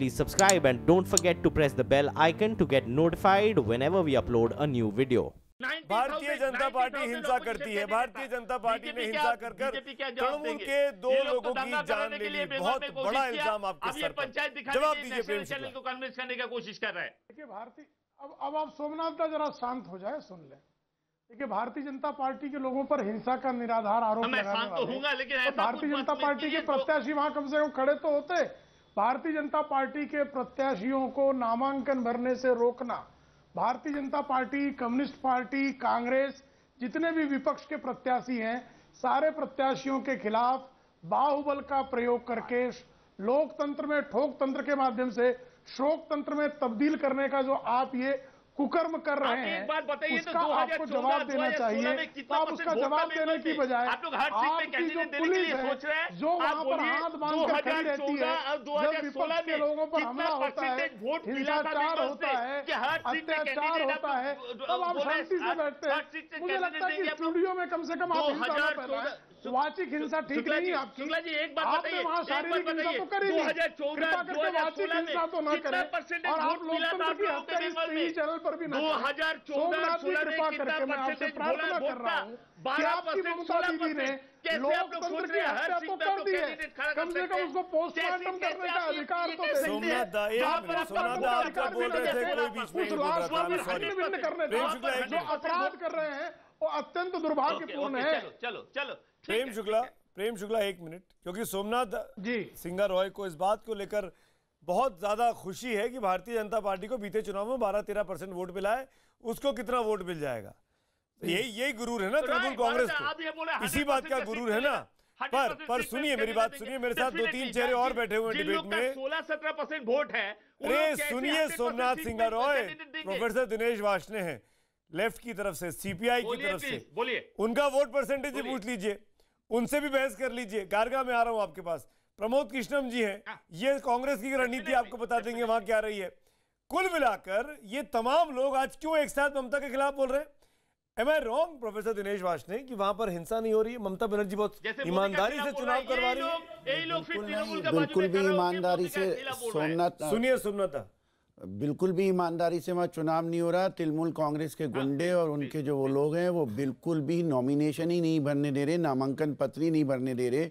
please subscribe and don't forget to press the bell icon to get notified whenever we upload a new video. Bharatiya Janata party हिंसा करती है। Bharatiya Janata party ने हिंसा कर तृणमूल के 2 लोगों की जान ले ली। बहुत बड़ा इल्जाम आपके सर पर। जवाब दीजिए प्रेम शुक्ला। को कन्विंस करने की कोशिश कर रहा है। देखिए भारतीय अब आप सोमनाथ का जरा शांत हो जाए, सुन ले। देखिए भारतीय जनता पार्टी के लोगों पर हिंसा का निराधार आरोप लगाने वाले, लेकिन भारतीय जनता पार्टी के प्रत्याशी वहां कम से कम खड़े तो होते। भारतीय जनता पार्टी के प्रत्याशियों को नामांकन भरने से रोकना, Bharatiya Janata party, communist party, Congress, जितने भी विपक्ष के प्रत्याशी हैं, सारे प्रत्याशियों के खिलाफ बाहुबल का प्रयोग करके लोकतंत्र में ठोक तंत्र के माध्यम से शोक तंत्र में तब्दील करने का जो आप ये कुकर्म कर रहे हैं, उसका आपको जवाब देना चाहिए। तो आप उसका जवाब देने की बजाय आपकी जो पुलिस है जो वहां पर हाथ बांध कर खड़ी रहती है, जब विपक्ष के लोगों पर हमला होता है, हिंसाचार होता है, अत्याचार होता है, तब आप शांति से बैठते हैं। मुझे लगता है कि स्टूडियो में कम से कम आप हिंसा न फैलाएं। वाचिक हिंसा ठीक नहीं है आपकी। आपने वहां शारीरिक हिंसा तो करी नहीं, कृपा करके वाचिक हिंसा तो न करें। और आप लोकतंत्र की हत्या इस चैनल पर भी न करें। सोमनाथ जी कृपा करके मैं आपसे प्रार्थना कर रहा हूँ कि आपकी ममता दीदी ने लोकतंत्र की हत्या तो कर दी है, कम से कम उसको पोस्टमार्टम करने का अधिकार तो दें। सोमनाथ दा आपका बोल रहे थे, कोई बीच में भिन्न करने का जो अपराध कर रहे हैं वो अत्यंत दुर्भाग्यपूर्ण है। चलो प्रेम शुक्ला 1 मिनट, क्योंकि सोमनाथ जी सिंघा रॉय को इस बात को लेकर बहुत ज्यादा खुशी है कि भारतीय जनता पार्टी को बीते चुनाव में 12-13% वोट मिला है, उसको कितना वोट मिल जाएगा। यही गुरूर है ना तृणमूल कांग्रेस को, इसी बात का गुरूर है ना। पर सुनिए मेरी बात, सुनिए, मेरे साथ 2-3 चेहरे और बैठे हुए हैं डिबेट में। 16-17% वोट है। अरे सुनिए, सोमनाथ सिंघा रॉय, प्रोफेसर दिनेश वार्ष्णेय हैं लेफ्ट की तरफ से, सीपीआई की तरफ से, बोलिए, उनका वोट परसेंटेज ही पूछ लीजिए, उनसे भी बहस कर लीजिए। गारगा में आ रहा हूं आपके पास, प्रमोद कृष्णम जी हैं, ये कांग्रेस की रणनीति आपको बता देंगे वहां क्या रही है। कुल मिलाकर ये तमाम लोग आज क्यों एक साथ ममता के खिलाफ बोल रहे हैं? Am I wrong professor Dinesh Varshney कि वहां पर हिंसा नहीं हो रही है? ममता बनर्जी बहुत ईमानदारी से चुनाव करवा रही है। बिल्कुल भी ईमानदारी से सोमनाथ, सुनिए सोमनाथ, बिल्कुल भी ईमानदारी से वहाँ चुनाव नहीं हो रहा। तृणमूल कांग्रेस के गुंडे और उनके जो वो लोग हैं वो बिल्कुल भी नॉमिनेशन ही नहीं भरने दे रहे, नामांकन पत्र ही नहीं भरने दे रहे,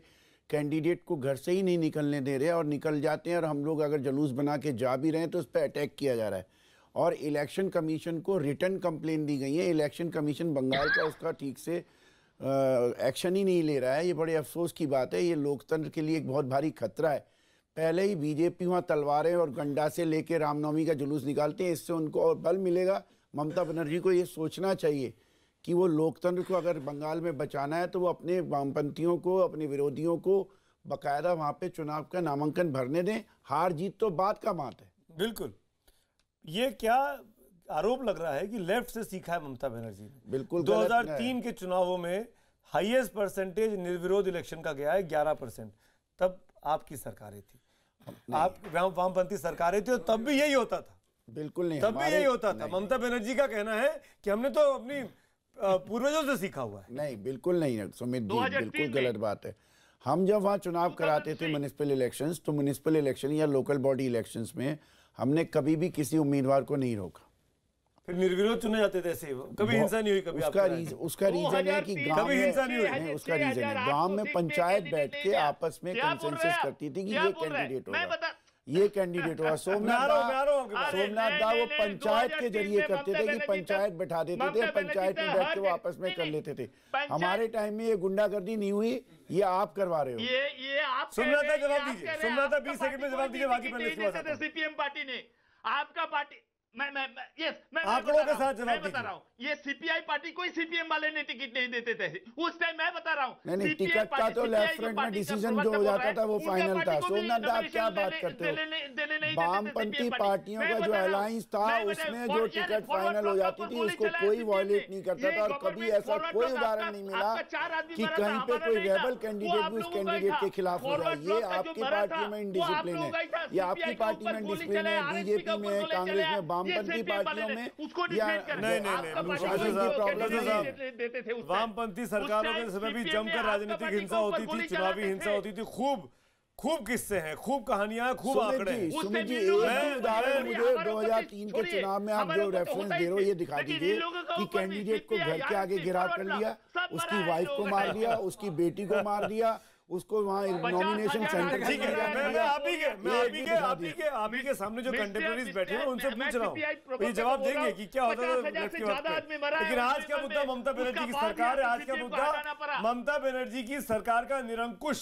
कैंडिडेट को घर से ही नहीं निकलने दे रहे, और निकल जाते हैं और हम लोग अगर जुलूस बना के जा भी रहे हैं तो उस पर अटैक किया जा रहा है। और इलेक्शन कमीशन को रिटर्न कंप्लेन दी गई है, इलेक्शन कमीशन बंगाल का उसका ठीक से एक्शन ही नहीं ले रहा है। ये बड़े अफसोस की बात है, ये लोकतंत्र के लिए एक बहुत भारी खतरा है। पहले ही बीजेपी वहाँ तलवारें और गंडासे लेके रामनवमी का जुलूस निकालते हैं, इससे उनको और बल मिलेगा। ममता बनर्जी को ये सोचना चाहिए कि वो लोकतंत्र को अगर बंगाल में बचाना है तो वो अपने वामपंथियों को, अपने विरोधियों को बाकायदा वहाँ पे चुनाव का नामांकन भरने दें। हार जीत तो बात का बात है। बिल्कुल, ये क्या आरोप लग रहा है कि लेफ्ट से सीखा है ममता बनर्जी ने। बिल्कुल 2003 के चुनावों में हाईएस्ट परसेंटेज निर्विरोध इलेक्शन का गया है 11%, तब आपकी सरकारें थी, आप वामपंथी सरकारें थी, और तब भी यही होता था। बिल्कुल नहीं, तब भी यही होता था। ममता बनर्जी का कहना है कि हमने तो अपनी पूर्वजों से सीखा हुआ है। नहीं, बिल्कुल नहीं सुमित जी, बिल्कुल गलत बात है। हम जब वहाँ चुनाव कराते थे म्युनिसिपल इलेक्शंस, तो म्युनिसिपल इलेक्शन या लोकल बॉडी इलेक्शंस में हमने कभी भी किसी उम्मीदवार को नहीं रोका, फिर निर्विरोध चुने जाते थे। ऐसे कभी हिंसा नहीं हुई? कभी उसका रीजन है कि गांव में हिंसा नहीं हुई। उसका रीजन है गांव में पंचायत बैठ के आपस में कंसेंसस करती थी कि ये कैंडिडेट होगा, ये कैंडिडेट होगा। सोमनाथ दा वो पंचायत के जरिए करते थे कि पंचायत बैठा देते थे, पंचायत में बैठ के वो आपस में कर लेते थे। हमारे टाइम में ये गुंडागर्दी नहीं हुई, ये आप करवा रहे हो। ये आप सोमनाथ दा जवाब दीजिए, सोमनाथ दा 20 सेकंड में जवाब दीजिए, बाकी पहले सीपीएम पार्टी ने, आपका पार्टी, मैं आंकड़ों के साथ जवाब बता रहा हूँ, ये सीपीआई पार्टी को सीपीएम वाले ने टिकट नहीं देते थे उस टाइम। मैं बता रहा हूँ, नहीं, टिकट का तो लेफ्ट फ्रंट में डिसीजन जो हो जाता था वो फाइनल था। सोमनाथ आप क्या बात करते हो? वामपंथी पार्टियों का जो अलायंस था उसमें जो टिकट फाइनल हो जाती थी उसको कोई वॉयलेट नहीं करता था, और कभी ऐसा कोई उदाहरण नहीं मिला कि कहीं पे कोई रेबल कैंडिडेट भी उस कैंडिडेट के खिलाफ हो जाए। ये आपकी पार्टी में इनडिसिप्लिन है, ये आपकी पार्टी में इनडिसिप्लिन है, बीजेपी में, कांग्रेस में, वामपंथी पार्टियों में वामपंथी सरकारों के समय भी जमकर राजनीतिक हिंसा होती थी, चुनावी हिंसा होती थी, खूब खूब किस्से हैं, खूब कहानियां, खूब आंकड़े हैं। सुमित जी, एक भी उदाहरण मुझे 2003 के चुनाव में आप जो रेफरेंस दे रहे हो ये दिखा दीजिए कि कैंडिडेट को घर के आगे गिरफ्तार कर लिया, उसकी वाइफ को मार दिया, उसकी बेटी को मार दिया, उसको वहाँ नॉमिनेशन सेंटर। ठीक है, मैं आप ही के सामने जो कंटेम्परेरीज बैठे हैं उनसे पूछ रहा हूँ, ये जवाब देंगे कि क्या होता है लेकिन आज का मुद्दा ममता बनर्जी की सरकार है। आज का मुद्दा ममता बनर्जी की सरकार का निरंकुश